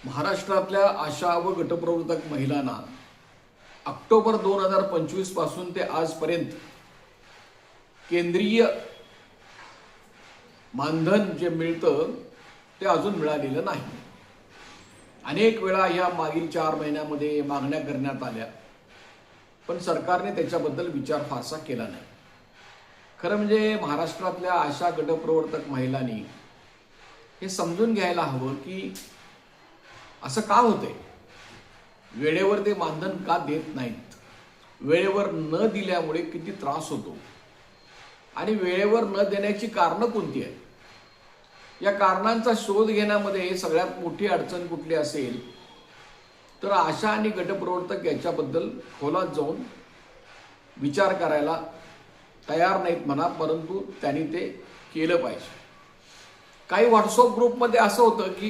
महाराष्ट्रातल्या आशा व गटप्रवर्तक महिलांना ऑक्टोबर 2025 पासून ते आजपर्यंत केंद्रीय मानधन जे मिळतं ते अजून मिळालेलं नाही। अनेक वेळा या मागील 4 महिन्यामध्ये मागण्या करण्यात आल्या, पण सरकारने त्याच्याबद्दल विचार फारसा केला नाही। खरं म्हणजे महाराष्ट्रातल्या आशा गटप्रवर्तक महिलांनी हे समजून घ्यायला हवं की असं का होतंय, वेळेवर ते मानधन का देत नाहीत, वेळेवर न दिल्यामुळे किती त्रास होतो आणि वेळेवर न देण्याची कारणं कोणती आहेत। या कारणांचा शोध घेण्यामध्ये सगळ्यात मोठी अडचण कुठली असेल तर आशा आणि गटप्रवर्तक याच्याबद्दल खोलात जाऊन विचार करायला तयार नाहीत म्हणा, परंतु त्यांनी ते केलं पाहिजे। काही व्हॉट्सअप ग्रुपमध्ये असं होतं की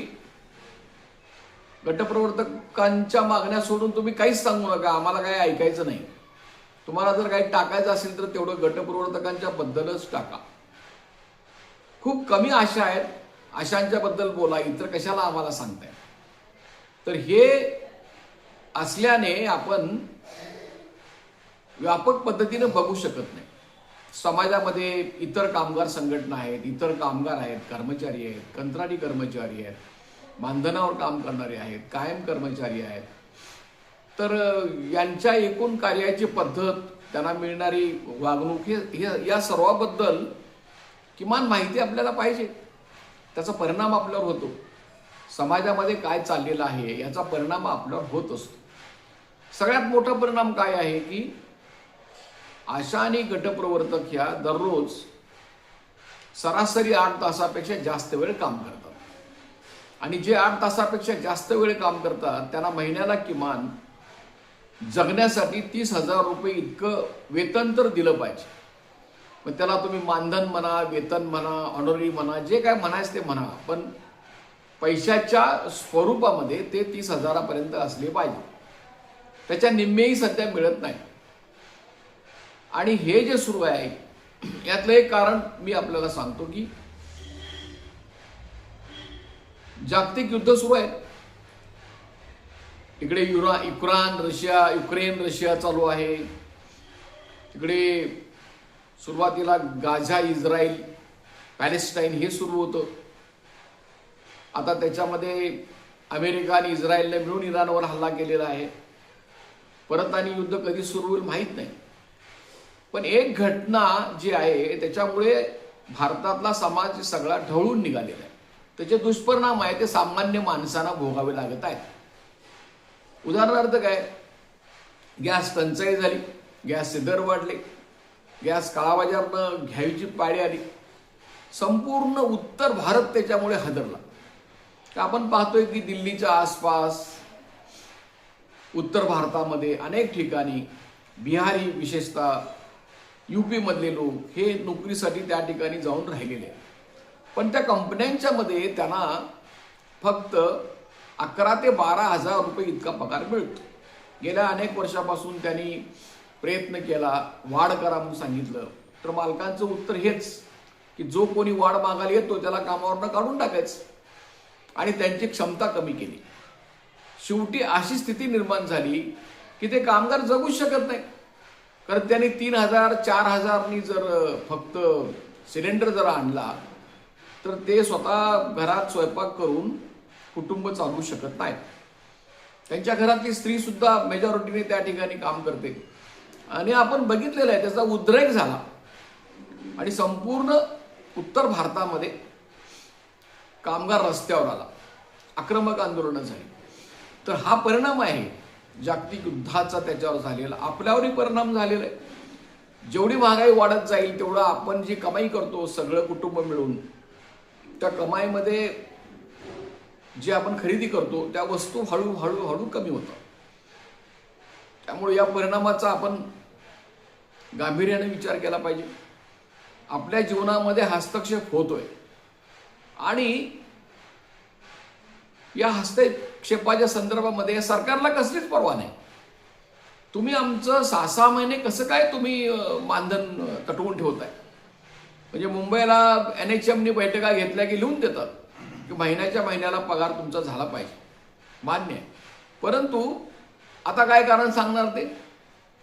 गटप्रवर्तकांच्या मागण्या सोडून तुम्ही काहीच सांगू नका, आम्हाला काही ऐकायचं नाही, तुम्हाला जर काही टाकायचं असेल तर तेवढं गटप्रवर्तकांच्या बद्दलच टाका। खूप कमी आशा आहेत, आशांच्या बद्दल बोला, इतर कशाला आम्हाला सांगताय। तर हे असल्याने आपण व्यापक पद्धतीने बघू शकत नाही। समाजामध्ये इतर कामगार संघटना आहेत, इतर कामगार आहेत, कर्मचारी आहेत, कंत्राटी कर्मचारी आहेत, मानधनावर काम करणारे आहेत, कायम कर्मचारी आहेत। तर यांच्या एकूण कार्याची पद्धत, त्यांना मिळणारी वागणूक या सर्वाबद्दल किमान माहिती आपल्याला पाहिजे। त्याचा परिणाम आपल्यावर होतो, समाजामध्ये काय चाललेलं आहे याचा परिणाम आपल्यावर होत असतो। सगळ्यात मोठा परिणाम काय आहे की आशा आणि गटप्रवर्तक ह्या दररोज सरासरी 8 तासापेक्षा जास्त वेळ काम करतात आणि जे 8 तासापेक्षा जास्त वेळ काम करतात त्यांना महिन्याला किमान जगण्यासाठी 30,000 रुपये इतकं वेतन तर दिलं पाहिजे। मग त्याला तुम्ही मानधन म्हणा, वेतन म्हणा, ऑनरी म्हणा, जे काय म्हणायचं ते म्हणा, पण पैशाच्या स्वरूपामध्ये ते 30,000 पर्यंत असले पाहिजे। त्याच्या निम्मेही सध्या मिळत नाही आणि हे जे सुरू आहे यातलं एक कारण मी आपल्याला सांगतो की जागतिक युद्ध सुरू आहे। इकडे युक्रेन रशिया चालू आहे, तिकडे सुरुवातीला गाझा, इस्रायल, पॅलेस्टाईन हे सुरू होतं। आता त्याच्यामध्ये अमेरिका आणि इस्रायलने मिळून इराणवर हल्ला केलेला आहे। परत आणि युद्ध कधी सुरू होईल माहीत नाही, पण एक घटना जी आहे त्याच्यामुळे भारतातला समाज सगळा ढवळून निघालेला आहे। त्याचे दुष्परिणाम आहे ते सामान्य माणसांना भोगावे लागत आहेत। उदाहरणार्थ काय, गॅस टंचाई झाली, गॅसचे दर वाढले, गॅस काळाबाजारनं घ्यायची पाळी आली, संपूर्ण उत्तर भारत त्याच्यामुळे हादरला। आपण पाहतोय की दिल्लीच्या आसपास उत्तर भारतामध्ये अनेक ठिकाणी बिहारी, विशेषतः यूपी मधले लोक हे नोकरीसाठी त्या ठिकाणी जाऊन राहिलेले आहेत, पण त्या कंपन्यांच्या मध्ये त्यांना फक्त 11 ते 12,000 रुपये इतका पगार मिळतो। गेल्या अनेक वर्षापासून त्यांनी प्रयत्न केला, वाढ करा म्हणून सांगितलं, तर मालकांचं उत्तर हेच की जो कोणी वाढ मागायला येतो त्याला कामावरनं काढून टाकायचं आणि त्यांची क्षमता कमी केली। शेवटी अशी स्थिती निर्माण झाली की ते कामगार जगूच शकत नाही, कारण त्यांनी 3,000 4,000नी जर फक्त सिलेंडर जर आणला तर ते स्वतः घरात स्वयंपाक करून कुटुंब चालवू शकत नाहीत। त्यांच्या घरातली स्त्री सुद्धा मेजॉरिटीने त्या ठिकाणी काम करते आणि आपण बघितलेलं आहे त्याचा उद्रेक झाला आणि संपूर्ण उत्तर भारतामध्ये कामगार रस्त्यावर आला, आक्रमक आंदोलनं झाली। तर हा परिणाम आहे जागतिक युद्धाचा त्याच्यावर झालेला, आपल्यावरही परिणाम झालेला आहे। जेवढी महागाई वाढत जाईल तेवढं आपण जी कमाई करतो सगळं कुटुंब मिळून, त्या कमाईमध्ये जे आपण खरेदी करतो त्या वस्तू हळूहळू कमी होतात। त्यामुळे या परिणामाचा आपण गांभीर्याने विचार केला पाहिजे। आपल्या जीवनामध्ये हस्तक्षेप होतोय आणि या हस्तक्षेपाच्या संदर्भामध्ये सरकारला कसलीच पर्वा नाही। तुम्ही आमचं 6-6 महिने कसं काय तुम्ही मानधन तटवून ठेवताय? म्हणजे मुंबईला NHMने बैठका घेतल्या की लिहून देतात की महिन्याच्या महिन्याला पगार तुमचा झाला पाहिजे। मान्य आहे. परंतु आता काय कारण सांगणार ते?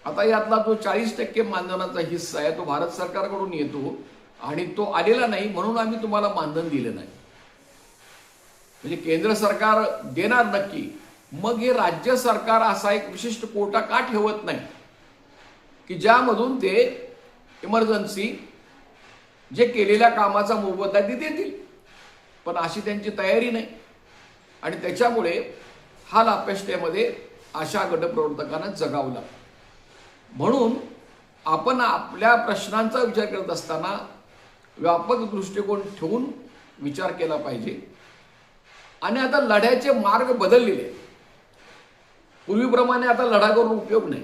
आता यातला जो 40% मानधनाचा हिस्सा आहे तो भारत सरकारकडून येतो आणि तो आलेला नाही म्हणून आम्ही तुम्हाला मानधन दिलं नाही. म्हणजे केंद्र सरकार देणार नक्की, मग हे राज्य सरकार असा एक विशिष्ट कोटा का ठेवत नाही की ज्यामधून ते इमर्जन्सी जे केलेल्या कामाचा मोबदला ते देतील? पण अशी त्यांची तयारी नाही आणि त्याच्यामुळे हाल अपेष्टेमध्ये अशा गटप्रवर्तकांना जगावं लागतं. म्हणून आपण आपल्या प्रश्नांचा विचार करत असताना व्यापक दृष्टिकोन ठेवून विचार केला पाहिजे. आणि आता लढ्याचे मार्ग बदललेले आहेत. पूर्वीप्रमाणे आता लढा करून उपयोग नाही,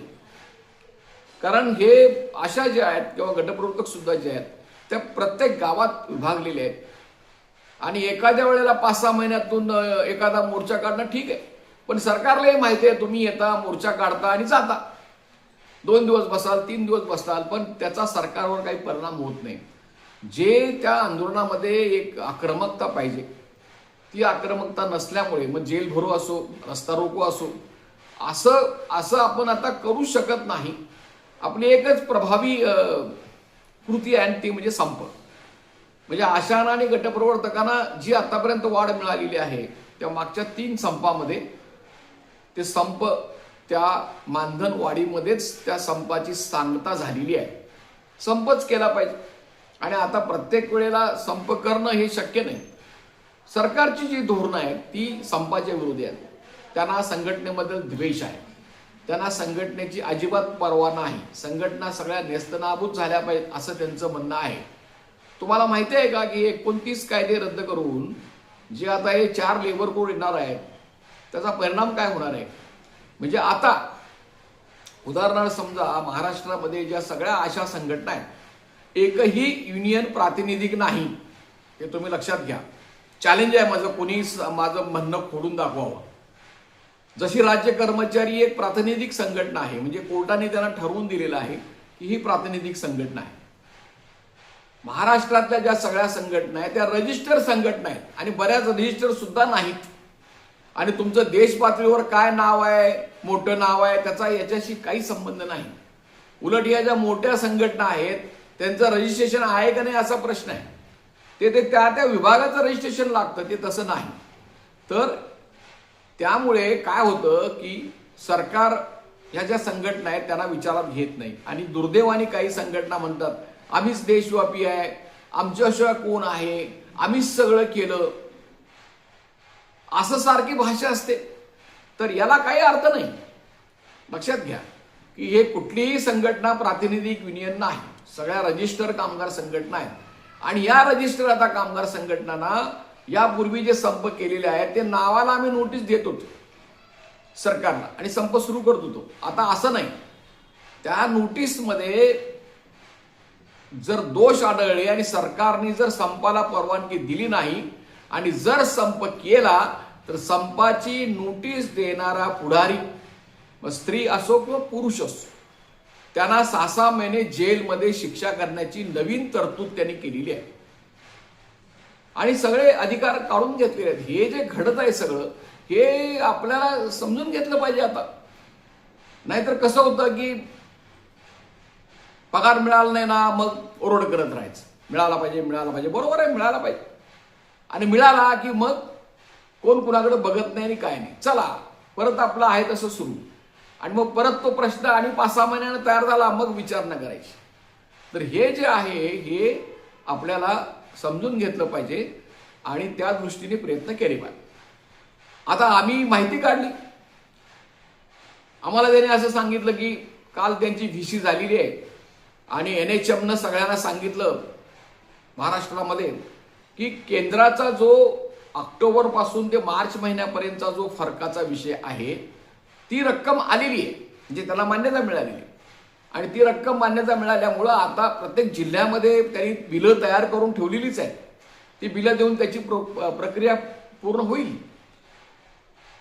कारण हे अशा ज्या आहेत किंवा गटप्रवर्तक सुद्धा जे आहेत त्या प्रत्येक गावात विभागलेले आहेत आणि एखाद्या वेळेला 5-6 महिन्यातून एखादा मोर्चा काढणं ठीक आहे, पण सरकारलाही माहिती आहे तुम्ही येता, मोर्चा काढता आणि जाता, 2 दिवस बसाल, 3 दिवस बसाल, पण त्याचा सरकारवर काही परिणाम होत नाही. जे त्या आंदोलनामध्ये एक आक्रमकता पाहिजे ती आक्रमकता नसल्यामुळे मग जेल भरो असो, रस्ता रोको असो, असं आपण आता करू शकत नाही. आपली एकच प्रभावी कृती आहे ती म्हणजे संप. म्हणजे आशांना आणि गटप्रवर्तकांना जी आतापर्यंत वाढ मिळालेली आहे त्या मागच्या 3 संपामध्ये ते संप त्या मानधन वाढीमध्येच त्या संपाची सांगता झालेली आहे. संपच केला पाहिजे आणि आता प्रत्येक वेळेला संप करणं हे शक्य नाही. सरकारची जी धोरणं आहेत ती संपाच्या विरोधी आहेत. त्यांना संघटनेबद्दल द्वेष आहे, त्यांना संघटनेची अजिबात पर्वा नाही, संघटना सगळ्या नेस्तनाबूत झाल्या पाहिजेत असं त्यांचं म्हणणं आहे. तुम्हाला माहिती आहे का की 29 कायदे रद्द करून जे आता हे 4 लेबर कोड येणार आहेत त्याचा परिणाम काय होणार आहे? म्हणजे आता उदाहरणार्थ समजा महाराष्ट्रामध्ये ज्या सगळ्या आशा संघटना आहेत एकही युनियन प्रातिनिधिक नाही, हे तुम्ही लक्षात घ्या. चॅलेंज आहे माझं, कोणी माझं म्हणणं खोडून दाखवावं. जशी राज्य कर्मचारी एक प्रातिनिधिक संघटना आहे, म्हणजे कोर्टाने त्यांना ठरवून दिलेलं आहे की ही प्रातिनिधिक संघटना आहे. महाराष्ट्रातल्या ज्या सगळ्या संघटना आहेत त्या रजिस्टर संघटना आहेत आणि बऱ्याच रजिस्टर सुद्धा नाहीत. आणि तुमचं देश पातळीवर काय नाव आहे, मोठं नाव आहे, त्याचा याच्याशी काही संबंध नाही. उलट या ज्या मोठ्या संघटना आहेत त्यांचं रजिस्ट्रेशन आहे का नाही असा प्रश्न आहे. ते त्या विभागाचं रजिस्ट्रेशन लागतं, ते तसं नाही. तर त्यामुळे काय होतं की सरकार ह्या ज्या संघटना आहेत त्यांना विचारात घेत नाही आणि दुर्दैवाने काही संघटना म्हणतात आम्हीच देशव्यापी आहे, आमच्याशिवाय कोण आहे, आम्हीच सगळं केलं, असं सारखी भाषा असते. तर याला काही अर्थ नाही. लक्षात घ्या की हे कुठलीही संघटना प्रातिनिधिक युनियन नाही, सगळ्या रजिस्टर कामगार संघटना आहेत आणि या रजिस्टर आता कामगार संघटनांना यापूर्वी जे संप केलेले आहेत ते नावाला आम्ही नोटीस देत होतो सरकारला आणि संप सुरू करत होतो. आता असं नाही. त्या नोटीसमध्ये जर दोष आढळले आणि सरकारने जर संपाला परवानगी दिली नाही आणि जर संप केला तर संपाची नोटीस देणारा पुढारी, स्त्री असो किंवा पुरुष असो, त्यांना 6-6 महिने जेलमध्ये शिक्षा करण्याची नवीन तरतूद त्यांनी केलेली आहे आणि सगळे अधिकार काढून घेतलेले आहेत. हे जे घडत आहे सगळं हे आपल्याला समजून घेतलं पाहिजे. आता नाहीतर कसं होतं की पगार मिळाला नाही ना मग ओरड करत राहायचं, मिळाला पाहिजे मिळाला पाहिजे. बरोबर आहे, मिळाला पाहिजे. आणि मिळाला की मग कोण कुणाकडे बघत नाही आणि काय नाही, चला परत आपलं आहे तसं सुरू. आणि मग परत तो प्रश्न आणि 5-6 महिन्यानं तयार झाला मग विचारणा करायची. तर हे जे आहे हे आपल्याला समजून घेतलं पाहिजे आणि त्या दृष्टीने प्रयत्न केले पाहिजे. आता आम्ही माहिती काढली, आम्हाला त्याने असं सांगितलं की काल त्यांची व्हीसी झालेली आहे आणि NHMनं सगळ्यांना सांगितलं महाराष्ट्रामध्ये की केंद्राचा जो ऑक्टोबर पासून ते मार्च महिन्यापर्यंतचा जो फरकाचा विषय आहे ती रक्कम आलेली आहे, म्हणजे त्याला मान्यता मिळालेली आहे आणि ती रक्कम मान्यता मिळाल्यामुळं आता प्रत्येक जिल्ह्यामध्ये त्यांनी बिलं तयार करून ठेवलेलीच आहे. ती बिलं देऊन त्याची प्रक्रिया पूर्ण होईल.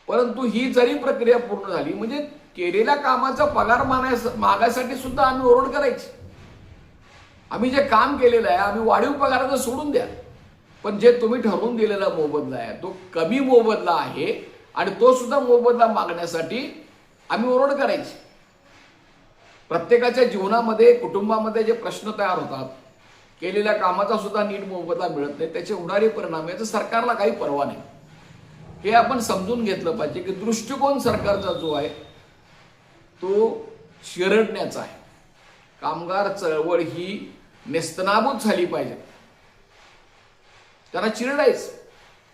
परंतु ही जरी प्रक्रिया पूर्ण झाली म्हणजे केलेल्या कामाचा पगार मागायसाठी सुद्धा आम्ही ओरड करायची. आम्ही जे काम केलेलं आहे आम्ही वाढीव पगाराचं सोडून द्या, पण जे तुम्ही ठरवून दिलेला मोबदला आहे तो कमी मोबदला आहे आणि तो सुद्धा मोबदला मागण्यासाठी आम्ही ओरड करायची. प्रत्येकाच्या जीवनामध्ये कुटुंबामध्ये जे प्रश्न तयार होतात, केलेल्या कामाचा सुद्धा नीट मोबदला मिळत नाही, त्याचे होणारे परिणाम याचं सरकारला काही पर्वा नाही. हे आपण समजून घेतलं पाहिजे की दृष्टिकोन सरकारचा जो आहे तो चिरडण्याचा आहे. कामगार चळवळ ही नेस्तनाबूत झाली पाहिजे. त्यांना चिरडायचं,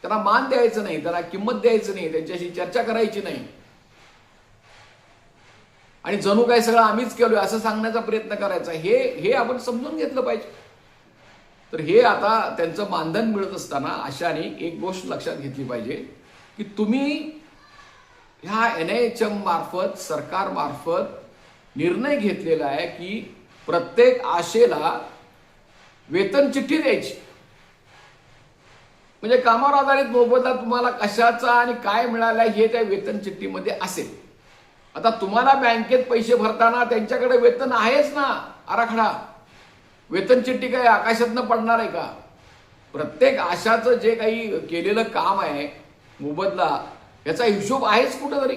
त्यांना मान द्यायचं नाही, त्यांना किंमत द्यायचं नाही, त्यांच्याशी चर्चा करायची नाही आणि जणू काय सगळं आम्हीच केलोय असं सांगण्याचा प्रयत्न करायचा. हे आपण समजून घेतलं पाहिजे. तर हे आता त्यांचं मानधन मिळत असताना अशाने एक गोष्ट लक्षात घेतली पाहिजे की तुम्ही ह्या NIHM मार्फत, सरकार मार्फत निर्णय घेतलेला आहे की प्रत्येक आशेला वेतन चिठ्ठी द्यायची. म्हणजे कामावर आधारित मोबदला तुम्हाला कशाचा आणि काय मिळाला हे त्या वेतन चिठ्ठीमध्ये असेल. आता तुम्हाला बँकेत पैसे भरताना त्यांच्याकडे वेतन आहेच ना, आराखडा. वेतन चिठ्ठी काय आकाशातनं पडणार आहे का? प्रत्येक आशाचं जे काही केलेलं काम आहे, मोबदला, याचा हिशोब आहेच कुठंतरी.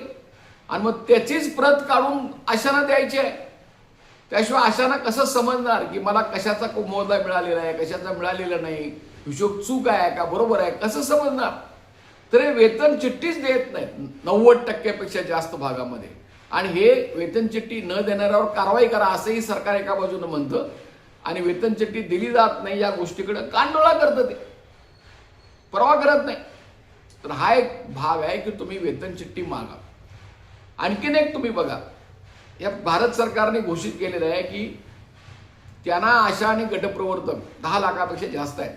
आणि मग त्याचीच प्रत काढून आशांना द्यायची आहे. त्याशिवाय आशांना कसं समजणार की मला कशाचा मोबदला मिळालेला आहे, कशाचा मिळालेला नाही, हिशोब चूक आहे का बरोबर आहे, कसं समजणार? तर हे वेतन चिठ्ठीच देत नाहीत 90% जास्त भागामध्ये. आणि हे वेतन चिठ्ठी न देणाऱ्यावर कारवाई करा असंही सरकार एका बाजूनं म्हणतं आणि वेतन चिठ्ठी दिली जात नाही या गोष्टीकडे कानडोळा करतं, ते परवा करत नाही. तर हा एक भाग आहे की तुम्ही वेतन चिठ्ठी मागा. आणखीन एक तुम्ही बघा, या भारत सरकारने घोषित केलेलं आहे की त्यांना आशा आणि गटप्रवर्तक 10 लाखापेक्षा जास्त आहेत,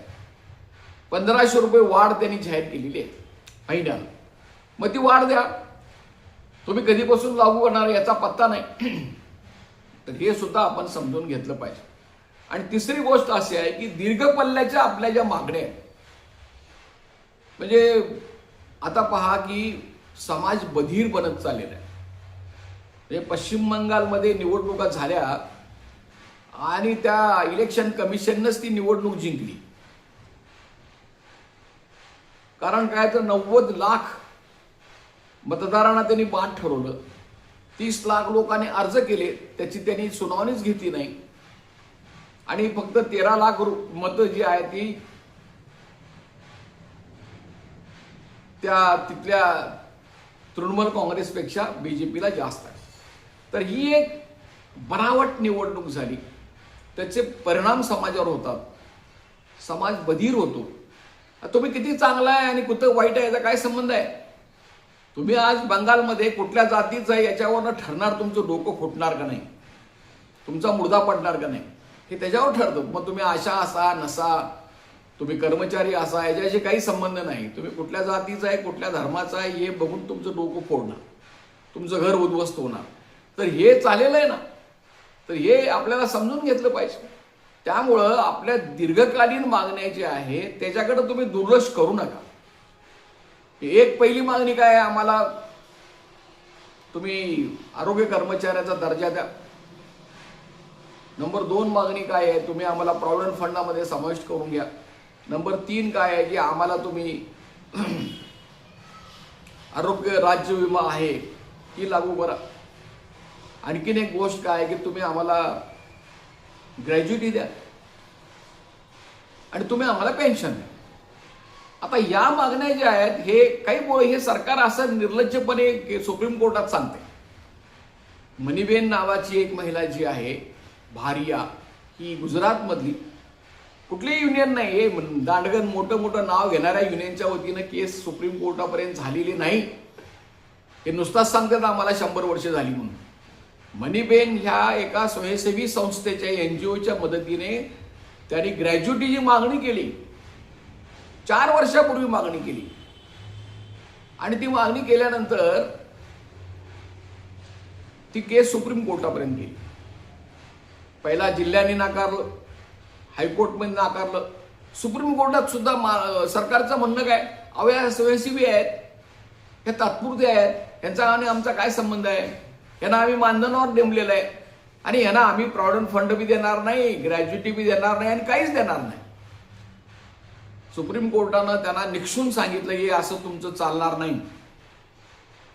1500 रुपये वाढ त्यांनी जाहीर केलेली आहे महिन्याला. मग ती वाढ द्या. तुम्ही कधीपासून लागू करणार याचा पत्ता नाही. तर हे सुद्धा आपण समजून घेतलं पाहिजे. आणि तिसरी गोष्ट अशी आहे की दीर्घ पल्ल्याच्या आपल्या ज्या मागण्या आहेत, म्हणजे आता पहा की समाज बधीर बनत चाललेला आहे. म्हणजे पश्चिम बंगालमध्ये निवडणुका झाल्या आणि त्या इलेक्शन कमिशननंच ती निवडणूक जिंकली. कारण काय तर 90 लाख मतदारांना त्यांनी बाद ठरवलं. 30 लाख लोकांनी अर्ज केले, त्याची त्यांनी सुनावणीच घेतली नाही. आणि फक्त 13 लाख मतं जी आहेत ती त्या तिथल्या तृणमूल काँग्रेसपेक्षा BJPला जास्त आहे. तर ही एक बनावट निवडणूक झाली. त्याचे परिणाम समाजावर होतात. समाज बधीर होतो. तुम्ही किती चांगला आहे आणि कुठं वाईट आहे याचा काय संबंध आहे? तुम्ही आज बंगालमध्ये कुठल्या जातीचं आहे याच्यावरनं ठरणार तुमचं डोकं फुटणार का नाही, तुमचा मुर्दा पडणार का नाही, हे त्याच्यावर ठरतं. मग तुम्ही आशा असा नसा, तुम्ही कर्मचारी असा, याच्याशी काही संबंध नाही. तुम्ही कुठल्या जातीचा आहे, कुठल्या धर्माचा आहे हे बघून तुमचं डोकं फोडणार, तुमचं घर उद्ध्वस्त होणार. तर हे चालेलं आहे ना. तर हे आपल्याला समजून घेतलं पाहिजे. त्यामुळं आपल्या दीर्घकालीन मागण्या ज्या आहेत त्याच्याकडे तुम्ही दुर्लक्ष करू नका. एक पहिली मागणी काय आहे, आम्हाला तुम्ही आरोग्य कर्मचाऱ्याचा दर्जा द्या. नंबर 2 मागणी काय आहे, तुम्ही आम्हाला प्रॉव्हिडंट फंडामध्ये समाविष्ट करून घ्या. नंबर 3 काय आहे की आम्हाला तुम्ही आरोग्य राज्य विमा आहे ती लागू करा. आणखीन एक गोष्ट काय आहे की तुम्ही आम्हाला ग्रॅज्युटी द्या आणि तुम्ही आम्हाला पेन्शन द्या. आता या मागण्या ज्या आहेत हे काही हे सरकार असं निर्लज्जपणे सुप्रीम कोर्टात सांगते. मनीबेन नावाची एक महिला जी आहे, भारिया, ही गुजरातमधली, कुठली युनियन नाही, हे दांडगन मोठं नाव घेणाऱ्या युनियनच्या वतीनं केस सुप्रीम कोर्टापर्यंत झालेली नाही. हे नुसताच सांगतात आम्हाला 100 वर्ष झाली म्हणून. मनीबेन ह्या एका स्वयंसेवी संस्थेच्या NGOच्या मदतीने त्यांनी ग्रॅज्युटीची मागणी केली. 4 वर्षापूर्वी मागणी केली आणि ती मागणी केल्यानंतर ती केस सुप्रीम कोर्टापर्यंत गेली. पहिला जिल्ह्याने नाकारलं, हायकोर्टमध्ये नाकारलं, सुप्रीम कोर्टात सुद्धा सरकारचं म्हणणं काय, अहो या स्वयंसेवी आहेत, हे तात्पुरते आहेत, यांचा आणि आमचा काय संबंध आहे, यांना आम्ही मानधनावर नेमलेलं आहे आणि यांना आम्ही प्रॉव्हिडंट फंड बी देणार नाही, ग्रॅज्युटी बी देणार नाही आणि काहीच देणार नाही. सुप्रीम कोर्टानं त्यांना निक्षून सांगितलं की असं तुमचं चालणार नाही.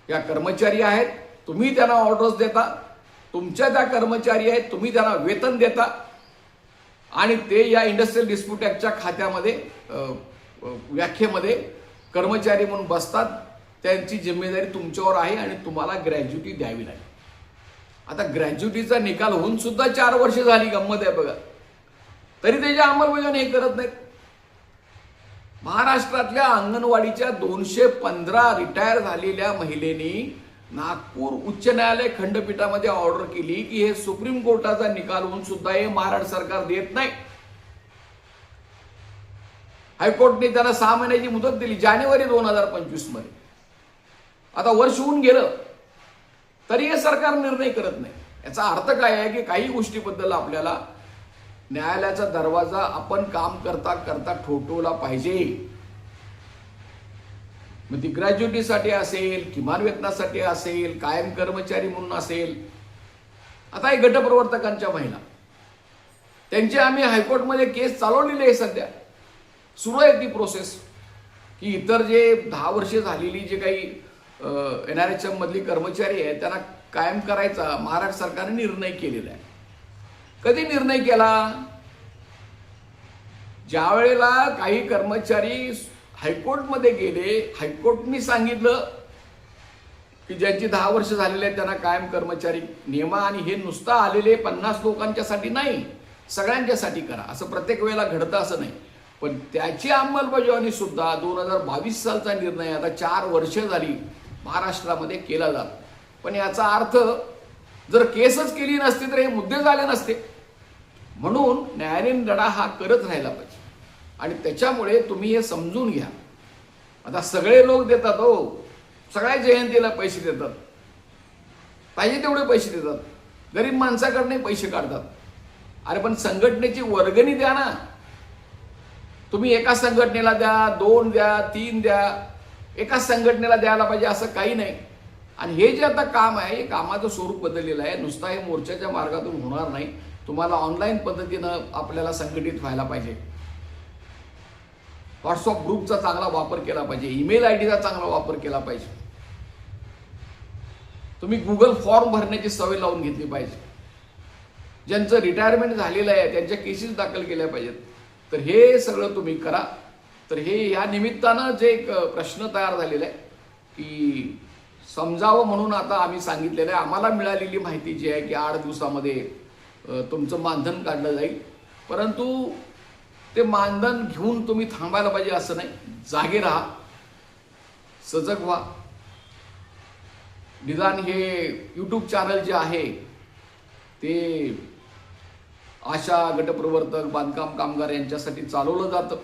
या कर्मचारी आहेत, तुम्ही त्यांना ऑर्डर्स देता, तुमच्या त्या कर्मचारी आहेत, तुम्ही त्यांना वेतन देता आणि ते या इंडस्ट्रियल डिस्प्यूट ॲक्टच्या खात्यामध्ये व्याख्येमध्ये कर्मचारी म्हणून बसतात. त्यांची जिम्मेदारी तुमच्यावर आहे आणि तुम्हाला ग्रॅज्युटी द्यावी लागेल. आता ग्रॅज्युटीचा निकाल होऊन सुद्धा 4 वर्ष झाली, गंमत आहे बघा, तरी त्याची अंमलबजावणी हे करत नाहीत. महाराष्ट्रातल्या अंगणवाडीच्या 215 रिटायर झालेल्या महिलेनी नागपूर उच्च न्यायालय खंडपीठामध्ये ऑर्डर केली की हे सुप्रीम कोर्टाचा निकाल होऊन सुद्धा हे महाराष्ट्र सरकार देत नाही. हायकोर्टने त्याला 6 महिन्याची मुदत दिली, जानेवारी 2025 मध्ये. आता वर्ष होऊन गेलं तरी हे सरकार निर्णय करत नाही. याचा अर्थ काय आहे की काही गोष्टीबद्दल आपल्याला न्यायालयाचा दरवाजा आपण काम करता करता ठोठवला पाहिजे. मग ती ग्रॅज्युटीसाठी असेल, किमान वेतनासाठी असेल, कायम कर्मचारी म्हणून असेल. आता हे गटप्रवर्तकांच्या महिला, त्यांची आम्ही हायकोर्टमध्ये केस चालवलेली आहे, सध्या सुरू आहे ती प्रोसेस की इतर जे 10 वर्षे झालेली जे काही NRHM मधली कर्मचारी आहेत त्यांना कायम करायचा महाराष्ट्र सरकारने निर्णय केलेला आहे. कधी निर्णय केला? ज्या वेळेला काही कर्मचारी हायकोर्टमध्ये गेले, हायकोर्टनी सांगितलं की ज्यांची 10 वर्ष झालेले आहेत त्यांना कायम कर्मचारी नेमा आणि हे नुसतं आलेले 50 लोकांच्यासाठी नाही, सगळ्यांच्यासाठी करा. असं प्रत्येक वेळेला घडतं असं नाही, पण त्याची अंमलबजावणी सुद्धा 2022 सालचा निर्णय आता 4 वर्ष झाली महाराष्ट्रामध्ये केला जातो. पण याचा अर्थ जर केसच केली नसती तर हे मुद्दे झाले नसते. म्हणून न्यायालयीन लढा हा करत राहिला पाहिजे आणि त्याच्यामुळे तुम्ही हे समजून घ्या. आता सगळे लोक देतात, हो, सगळ्या जयंतीला पैसे देतात, पाहिजे तेवढे पैसे देतात, गरीब माणसाकडे पैसे काढतात. अरे पण संघटनेची वर्गणी द्या ना. तुम्ही एका संघटनेला द्या, 2 द्या, 3 द्या, एकाच संघटनेला द्यायला पाहिजे असं काही नाही. आणि हे जे आता काम आहे, हे कामाचं स्वरूप बदललेलं आहे. नुसता हे मोर्चाच्या मार्गातून होणार नाही. तुम्हाला ऑनलाईन पद्धतीनं आपल्याला संघटित व्हायला पाहिजे. व्हॉट्सअप ग्रुपचा चांगला वापर केला पाहिजे, ईमेल आयडीचा चांगला वापर केला पाहिजे. तुम्ही गुगल फॉर्म भरण्याची सवय लावून घेतली पाहिजे. ज्यांचं रिटायरमेंट झालेलं आहे त्यांच्या केसेस दाखल केल्या पाहिजेत. तर हे सगळं तुम्ही करा. तर हे या निमित्तानं जे एक प्रश्न तयार झालेला आहे की समजावं म्हणून आता आम्ही सांगितलेलं आहे. आम्हाला मिळालेली माहिती जी आहे की 8 दिवसामध्ये तुमचं मानधन काढलं जाईल, परंतु ते मानधन घेऊन तुम्ही थांबायला पाहिजे असं नाही. जागे राहा, सजग व्हा. निदान हे यूट्यूब चॅनल जे आहे ते आशा, गटप्रवर्तक, बांधकाम कामगार यांच्यासाठी चालवलं जातं.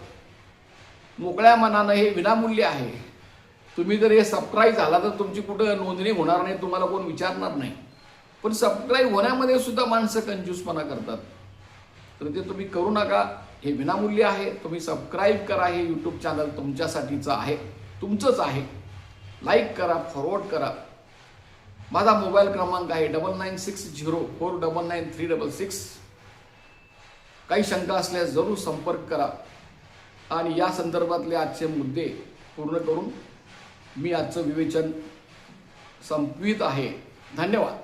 मोकळ्या मनानं हे विनामूल्य आहे. तुम्ही जर हे सबस्क्राईब झाला तर तुमची कुठं नोंदणी होणार नाही, तुम्हाला कोण विचारणार नाही. पण सबस्क्राईब होण्यामध्ये सुद्धा माणसं कंजूसपणा करतात. तर ते तुम्ही करू नका. हे विनामूल्य आहे. तुम्ही सबस्क्राईब करा. हे यूट्यूब चॅनल तुमच्यासाठीचं आहे, तुमचंच आहे. लाईक करा, फॉरवर्ड करा. माझा मोबाईल क्रमांक आहे 9960499366. काही शंका असल्यास जरूर संपर्क करा आणि या संदर्भातले आजचे मुद्दे पूर्ण करून मी आजचं विवेचन संपवित आहे. धन्यवाद.